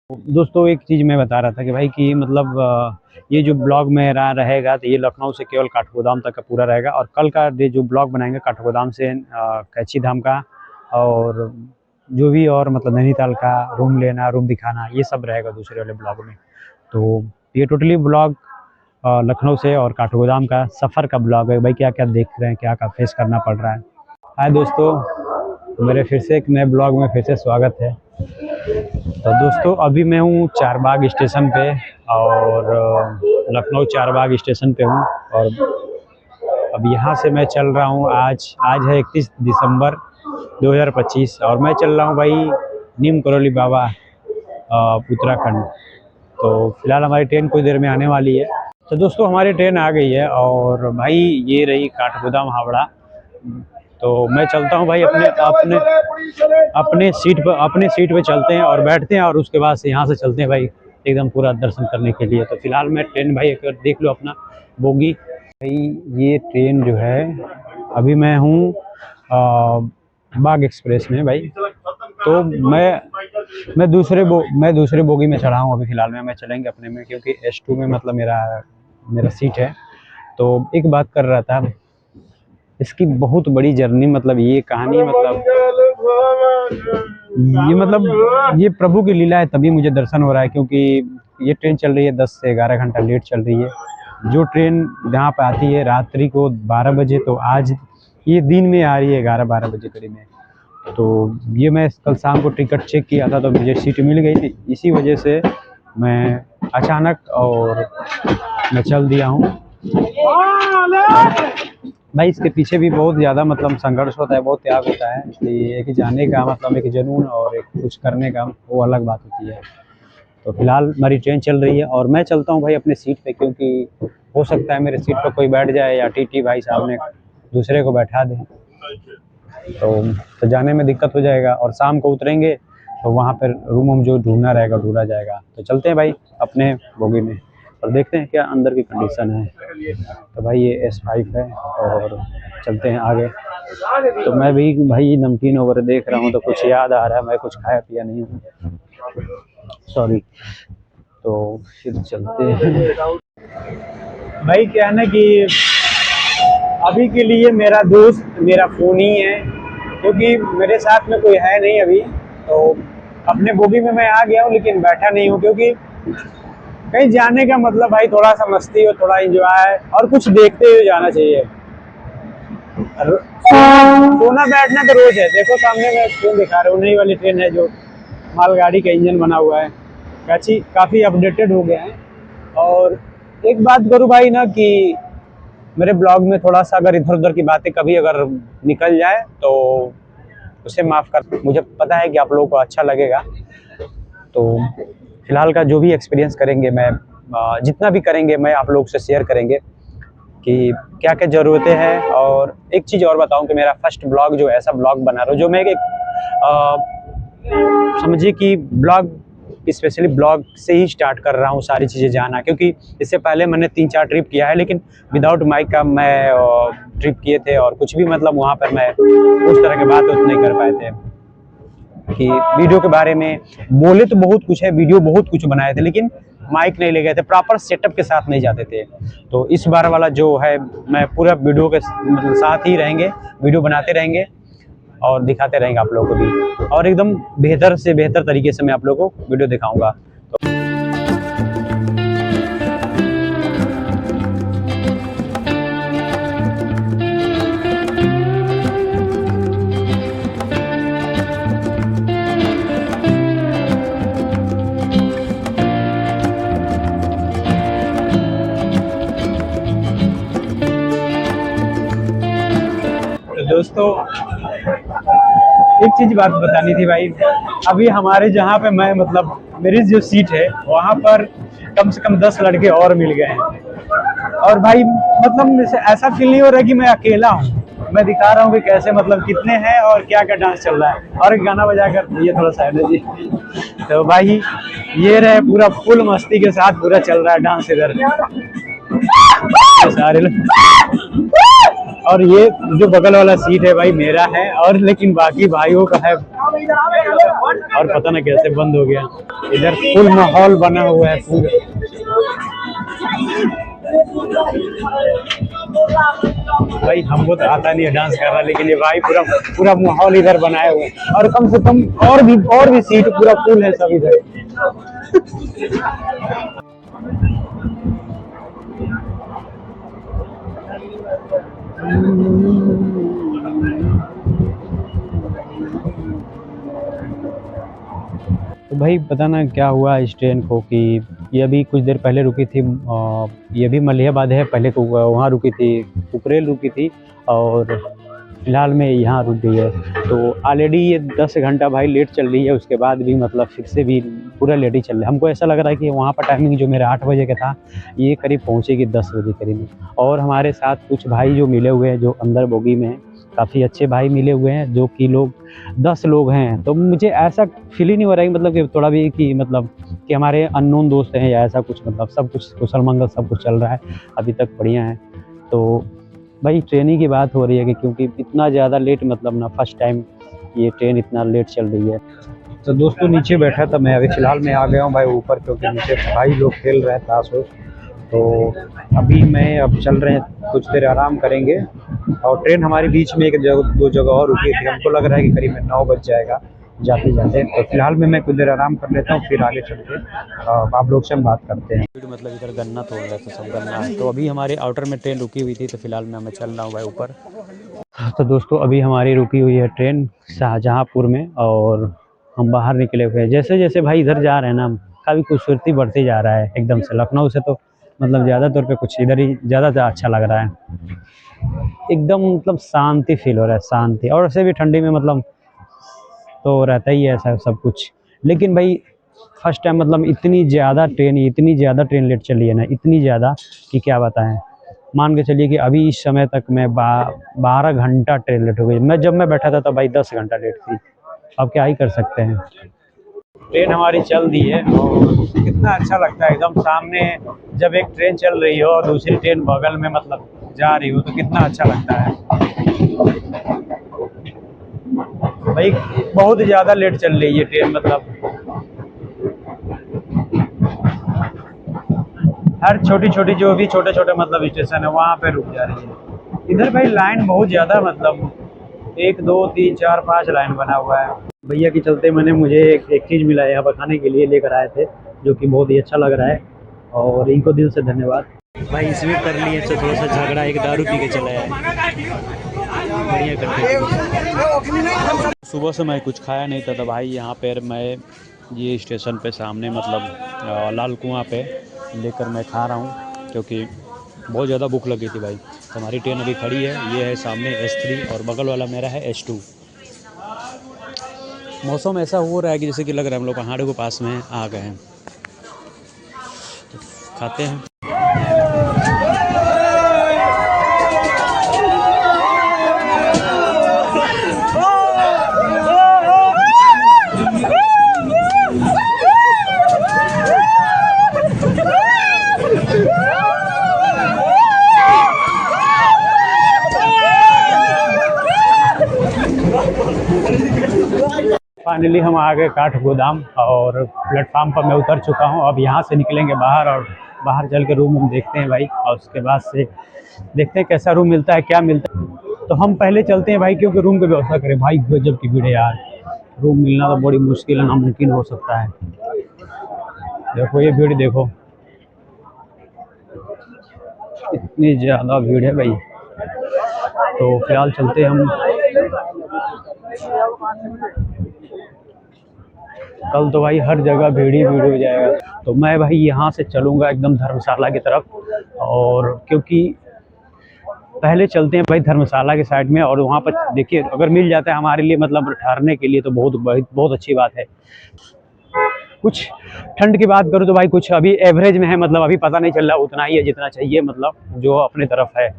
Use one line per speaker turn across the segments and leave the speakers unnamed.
दोस्तों एक चीज़ मैं बता रहा था कि भाई कि मतलब ये जो ब्लॉग मेरा रहेगा तो ये लखनऊ से केवल काठगोदाम तक का पूरा रहेगा और कल का डे जो ब्लॉग बनाएंगे काठगोदाम से कैंची धाम का और जो भी और मतलब नैनीताल का रूम लेना रूम दिखाना ये सब रहेगा दूसरे वाले ब्लॉग में। तो ये टोटली ब्लॉग लखनऊ से और काठगोदाम का सफ़र का ब्लॉग है। भाई क्या क्या देख रहे हैं, क्या क्या फेस करना पड़ रहा है। हाय दोस्तों, मेरे फिर से एक नए ब्लॉग में फिर से स्वागत है। तो दोस्तों अभी मैं हूँ चारबाग स्टेशन पे और लखनऊ चारबाग स्टेशन पे हूँ और अब यहाँ से मैं चल रहा हूँ। आज है 31 दिसंबर 2025 और मैं चल रहा हूँ भाई नीम करौली बाबा उत्तराखंड। तो फिलहाल हमारी ट्रेन कुछ देर में आने वाली है। तो दोस्तों हमारी ट्रेन आ गई है और भाई ये रही काठगोदाम हावड़ा। तो मैं चलता हूँ भाई अपने सीट पे चलते हैं और बैठते हैं और उसके बाद से यहाँ से चलते हैं भाई एकदम पूरा दर्शन करने के लिए। तो फिलहाल मैं ट्रेन भाई एक देख लो अपना बोगी। भाई ये ट्रेन जो है अभी मैं हूँ बाग एक्सप्रेस में भाई। तो मैं दूसरे बोगी में चढ़ा हूँ अभी फिलहाल में। मैं चलेंगे अपने में क्योंकि S2 में मतलब मेरा सीट है। तो एक बात कर रहा था, इसकी बहुत बड़ी जर्नी मतलब ये कहानी मतलब ये प्रभु की लीला है तभी मुझे दर्शन हो रहा है क्योंकि ये ट्रेन चल रही है 10 से 11 घंटा लेट चल रही है। जो ट्रेन यहाँ पे आती है रात्रि को 12 बजे, तो आज ये दिन में आ रही है 11-12 बजे करीब में। तो ये मैं कल शाम को टिकट चेक किया था तो मुझे सीट मिल गई थी, इसी वजह से मैं अचानक और मैं चल दिया हूँ भाई। इसके पीछे भी बहुत ज़्यादा मतलब संघर्ष होता है, बहुत त्याग होता है कि एक जाने का मतलब एक जुनून और एक कुछ करने का वो अलग बात होती है। तो फिलहाल हमारी ट्रेन चल रही है और मैं चलता हूँ भाई अपने सीट पे क्योंकि हो सकता है मेरे सीट पर कोई बैठ जाए या टीटी भाई साहब ने दूसरे को बैठा दें तो जाने में दिक्कत हो जाएगा और शाम को उतरेंगे तो वहाँ पर रूम जो ढूंढना रहेगा ढूंढा जाएगा। तो चलते हैं भाई अपने बोगी में और देखते हैं क्या अंदर की कंडीशन है। तो भाई ये S5 है और चलते हैं आगे। तो मैं भी भाई नमकीन वगैरह देख रहा हूँ तो कुछ याद आ रहा है, मैं कुछ खाया पिया नहीं हूँ, सॉरी। तो फिर चलते हैं भाई। क्या है ना कि अभी के लिए मेरा दोस्त मेरा फ़ोन ही है क्योंकि मेरे साथ में कोई है नहीं अभी। तो अपने बोगी में मैं आ गया हूँ लेकिन बैठा नहीं हूँ क्योंकि कहीं जाने का मतलब भाई थोड़ा सा मस्ती हो, थोड़ा एंजॉय और कुछ देखते हुए जाना चाहिए। सोना बैठना तो रोज है। देखो सामने मैं ट्रेन दिखा रहा हूँ, नई वाली ट्रेन है जो मालगाड़ी का इंजन बना हुआ है, काफ़ी अपडेटेड हो गया है। और एक बात करूँ भाई ना कि मेरे ब्लॉग में थोड़ा सा अगर इधर उधर की बातें कभी अगर निकल जाए तो उसे माफ़ कर, मुझे पता है कि आप लोगों को अच्छा लगेगा। तो फिलहाल का जो भी एक्सपीरियंस करेंगे मैं जितना भी करेंगे मैं आप लोगों से शेयर करेंगे कि क्या क्या ज़रूरतें हैं। और एक चीज़ और बताऊं कि मेरा फर्स्ट ब्लॉग जो ऐसा ब्लॉग बना रहा हूँ जो मैं समझिए कि ब्लॉग स्पेशली ब्लॉग से ही स्टार्ट कर रहा हूँ सारी चीज़ें जाना, क्योंकि इससे पहले मैंने 3-4 ट्रिप किया है लेकिन विदाउट माइक का मैं ट्रिप किए थे और कुछ भी मतलब वहाँ पर मैं उस तरह की बात नहीं कर पाए थे कि वीडियो के बारे में बोले तो बहुत कुछ है, वीडियो बहुत कुछ बनाए थे लेकिन माइक नहीं ले गए थे, प्रॉपर सेटअप के साथ नहीं जाते थे। तो इस बार वाला जो है मैं पूरा वीडियो के साथ ही रहेंगे, वीडियो बनाते रहेंगे और दिखाते रहेंगे आप लोगों को भी और एकदम बेहतर से बेहतर तरीके से मैं आप लोगों को वीडियो दिखाऊंगा। दोस्तों एक चीज बात बतानी थी भाई। अभी हमारे जहाँ पे मैं मतलब मेरी जो सीट है वहाँ पर कम से कम 10 लड़के और मिल गए हैं और भाई मतलब ऐसा फील नहीं हो रहा कि मैं अकेला हूँ। मैं दिखा रहा हूँ कि कैसे मतलब कितने हैं और क्या क्या डांस चल रहा है और गाना बजा कर ये थोड़ा साइड है जी। तो भाई ये रहे पूरा फुल मस्ती के साथ पूरा चल रहा है डांस इधर सारे लोग और ये जो बगल वाला सीट है भाई मेरा है, और लेकिन बाकी भाइयों का है, और पता ना कैसे बंद हो गया। इधर फुल माहौल बना हुआ है पूरा। भाई हमको तो आता नहीं है डांस करना, लेकिन ये भाई पूरा पूरा माहौल इधर बनाए हुए हैं, और कम से कम और भी सीट पूरा फुल है सब इधर। तो भाई पता ना क्या हुआ इस ट्रेन को कि ये अभी कुछ देर पहले रुकी थी। ये भी मलिहाबाद है, पहले तो वहाँ रुकी थी, कुकरेल रुकी थी, और फिलहाल में यहाँ रुक गई है। तो ऑलरेडी ये 10 घंटा भाई लेट चल रही है, उसके बाद भी मतलब फिर से भी पूरा लेट ही चल रहा है। हमको ऐसा लग रहा है कि वहाँ पर टाइमिंग जो मेरा 8 बजे का था, ये करीब पहुँचेगी 10 बजे करीब में। और हमारे साथ कुछ भाई जो मिले हुए हैं, जो अंदर बोगी में हैं, काफ़ी अच्छे भाई मिले हुए हैं, जो कि लोग 10 लोग हैं। तो मुझे ऐसा फील ही नहीं हो रहा है मतलब कि थोड़ा भी कि मतलब कि हमारे अननोन दोस्त हैं या ऐसा कुछ, मतलब सब कुछ कुशल मंगल सब कुछ चल रहा है, अभी तक बढ़िया है। तो भाई ट्रेन की बात हो रही है कि क्योंकि इतना ज़्यादा लेट, मतलब ना फर्स्ट टाइम ये ट्रेन इतना लेट चल रही है। तो दोस्तों नीचे बैठा था मैं, अभी फ़िलहाल मैं आ गया हूँ भाई ऊपर, क्योंकि नीचे भाई लोग खेल रहे हैं ताश। तो अभी मैं अब चल रहे हैं, कुछ देर आराम करेंगे। और ट्रेन हमारे बीच में एक जगह 2 जगह और रुकी थी, हमको लग रहा है कि करीब 9 बज जाएगा जाते जाते। तो फिलहाल मैं कुछ देर आराम कर लेता हूँ, फिर आगे चल के आप लोग से हम बात करते हैं। मतलब इधर गन्ना तोड़ रहे थे, सब गन्ना है। तो अभी हमारे आउटर में ट्रेन रुकी हुई थी, तो फिलहाल मैं चल रहा हूँ भाई ऊपर। तो दोस्तों अभी हमारी रुकी हुई है ट्रेन शाहजहाँपुर में, और हम बाहर निकले हुए हैं। जैसे जैसे भाई इधर जा रहे हैं ना, काफ़ी खूबसूरती बढ़ती जा रहा है एकदम से। लखनऊ से तो मतलब ज़्यादा तौर पे कुछ इधर ही ज़्यादा अच्छा लग रहा है, एकदम मतलब शांति फील हो रहा है, शांति। और वैसे भी ठंडी में मतलब तो रहता ही है ऐसा सब कुछ। लेकिन भाई फर्स्ट टाइम मतलब इतनी ज़्यादा ट्रेन लेट चली है ना, इतनी ज़्यादा कि क्या बताएं। मान के चलिए कि अभी इस समय तक मैं 12 घंटा ट्रेन लेट हो गई। जब मैं बैठा था तो भाई 10 घंटा लेट थी। अब क्या ही कर सकते हैं। ट्रेन हमारी चल दी है, और कितना अच्छा लगता है एकदम सामने जब एक ट्रेन चल रही हो और दूसरी ट्रेन बगल में मतलब जा रही हो, तो कितना अच्छा लगता है भाई। बहुत ज़्यादा लेट चल रही है ट्रेन, मतलब हर छोटी छोटी जो भी छोटे छोटे मतलब स्टेशन है वहाँ पे रुक जा रही है। इधर भाई लाइन बहुत ज़्यादा, मतलब 1 2 3 4 5 लाइन बना हुआ है। भैया के चलते मुझे एक चीज़ मिला है, यहाँ पर खाने के लिए लेकर आए थे, जो कि बहुत ही अच्छा लग रहा है, और इनको दिल से धन्यवाद। भाई इसमें कर लिए तो थोड़ा सा झगड़ा, एक दारू पी के चला है, बढ़िया करते। सुबह से मैं कुछ खाया नहीं था, तो भाई यहाँ पर मैं ये स्टेशन पे सामने मतलब लाल कुआं पे लेकर मैं खा रहा हूँ, क्योंकि बहुत ज़्यादा भूख लगी थी भाई। तो हमारी ट्रेन अभी खड़ी है, ये है सामने S3 और बगल वाला मेरा है S2। मौसम ऐसा हो रहा है कि जैसे कि लग रहा है हम लोग पहाड़ों के पास में आ गए हैं। तो खाते हैं। फाइनली हम आ गए काठगोदाम, और प्लेटफार्म पर मैं उतर चुका हूं। अब यहां से निकलेंगे बाहर, और बाहर चल के रूम देखते हैं भाई, और उसके बाद से देखते हैं कैसा रूम मिलता है, क्या मिलता है। तो हम पहले चलते हैं भाई, क्योंकि रूम की व्यवस्था करें। भाई गजब की भीड़ है यार, रूम मिलना तो बड़ी मुश्किल है, नामुमकिन हो सकता है। देखो ये भीड़ देखो, इतनी ज़्यादा भीड़ है भाई। तो फिलहाल चलते हैं हम। कल तो भाई हर जगह भीड़ ही भीड़ हो जाएगा। तो मैं भाई यहाँ से चलूँगा एकदम धर्मशाला की तरफ, और क्योंकि पहले चलते हैं भाई धर्मशाला के साइड में, और वहाँ पर देखिए अगर मिल जाता है हमारे लिए मतलब ठहरने के लिए, तो बहुत अच्छी बात है। कुछ ठंड की बात करूँ तो भाई कुछ अभी एवरेज में है, मतलब अभी पता नहीं चल रहा, उतना ही है जितना चाहिए, मतलब जो अपने तरफ है।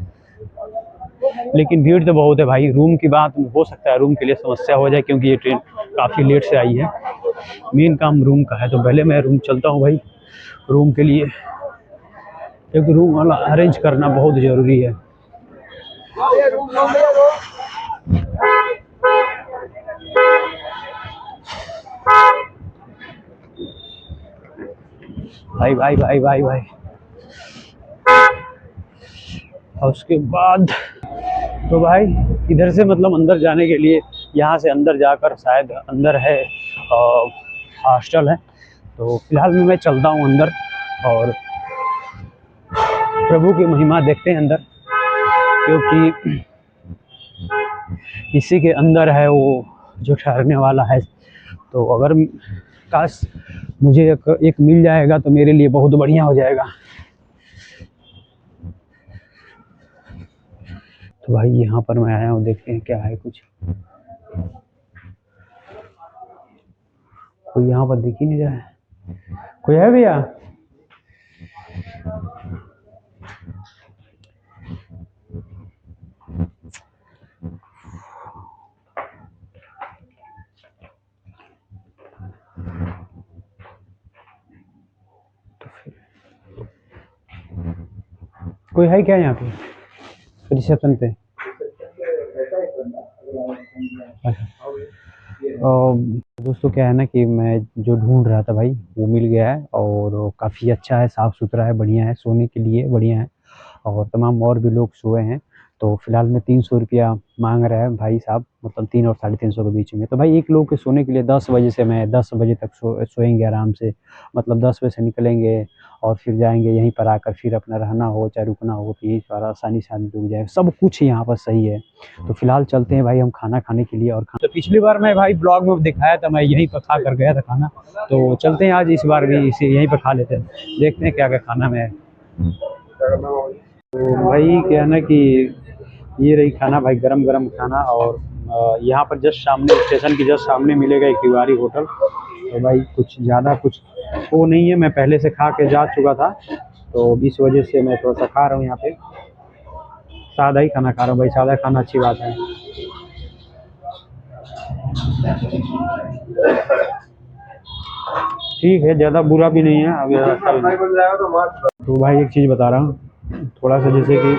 लेकिन भीड़ तो बहुत है भाई। रूम की बात हो सकता है रूम के लिए समस्या हो जाए, क्योंकि ये ट्रेन काफ़ी लेट से आई है। मेन काम रूम का है, तो पहले मैं रूम चलता हूँ भाई रूम के लिए, क्योंकि रूम वाला अरेंज करना बहुत ज़रूरी है। भाई भाई भाई भाई भाई। और उसके बाद तो भाई इधर से मतलब अंदर जाने के लिए, यहाँ से अंदर जाकर शायद अंदर है हॉस्टल है। तो फिलहाल में मैं चलता हूँ अंदर और प्रभु की महिमा देखते हैं अंदर, क्योंकि इसी के अंदर है वो जो ठहरने वाला है। तो अगर काश मुझे एक मिल जाएगा तो मेरे लिए बहुत बढ़िया हो जाएगा। तो भाई यहाँ पर मैं आया हूँ, देखते हैं क्या है कुछ। कोई यहाँ पर दिख ही नहीं रहा है। कोई है भैया? कोई है क्या यहाँ पे रिसेप्शन पे? दोस्तों क्या है ना कि मैं जो ढूंढ रहा था भाई वो मिल गया है, और काफ़ी अच्छा है, साफ़ सुथरा है, बढ़िया है, सोने के लिए बढ़िया है। और तमाम और भी लोग सोए हैं। तो फिलहाल में 300 रुपया मांग रहा है भाई साहब, मतलब 3 और 350 के बीच में। तो भाई एक लोग के सोने के लिए 10 बजे से मैं 10 बजे तक सोएंगे आराम से, मतलब 10 बजे से निकलेंगे और फिर जाएंगे, यहीं पर आकर फिर अपना रहना हो चाहे रुकना हो तो यही सारा आसानी से आदमी रुक जाएगा, सब कुछ यहाँ पर सही है। तो फिलहाल चलते हैं भाई हम खाना खाने के लिए। और तो पिछली बार मैं भाई ब्लॉग में दिखाया था, मैं यहीं पर खा कर गया था खाना। तो चलते हैं आज इस बार भी इसे यहीं पर खा लेते हैं, देखते हैं क्या क्या खाना में है। तो भाई क्या है ना कि ये रही खाना भाई, गरम गरम खाना। और यहाँ पर जस्ट सामने, स्टेशन की जस्ट सामने मिलेगा एक तिवारी होटल। तो भाई कुछ ज़्यादा कुछ वो नहीं है, मैं पहले से खा के जा चुका था, तो इस वजह से मैं थोड़ा सा खा रहा हूँ यहाँ पे। सादा ही खाना खा रहा हूँ भाई, सादा खाना अच्छी बात है। ठीक है, ज़्यादा बुरा भी नहीं है अब तो भाई एक चीज़ बता रहा हूँ, थोड़ा सा जैसे कि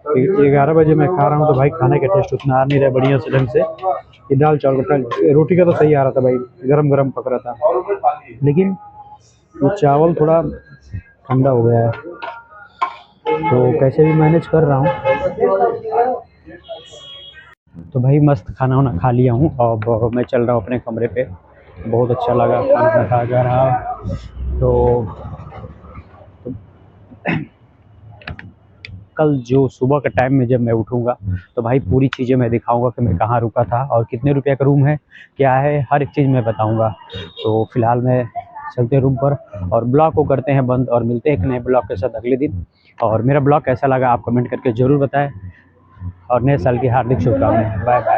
11 बजे मैं खा रहा हूँ तो भाई खाने का टेस्ट उतना आ नहीं रहा बढ़िया से ढंग से। ये दाल चावल का, रोटी का तो सही आ रहा था भाई, गरम गरम पक रहा था, लेकिन वो चावल थोड़ा ठंडा हो गया है। तो कैसे भी मैनेज कर रहा हूँ। तो भाई मस्त खाना वाना खा लिया हूँ, अब मैं चल रहा हूँ अपने कमरे पे। बहुत अच्छा लगा खाना खा जा रहा। तो कल जो सुबह के टाइम में जब मैं उठूँगा तो भाई पूरी चीज़ें मैं दिखाऊंगा कि मैं कहाँ रुका था और कितने रुपये का रूम है, क्या है, हर एक चीज़ मैं बताऊंगा। तो फिलहाल मैं चलते रूम पर और ब्लॉग को करते हैं बंद, और मिलते हैं एक नए ब्लॉग के साथ अगले दिन। और मेरा ब्लॉग कैसा लगा आप कमेंट करके ज़रूर बताएं, और नए साल की हार्दिक शुभकामनाएं। Bye bye.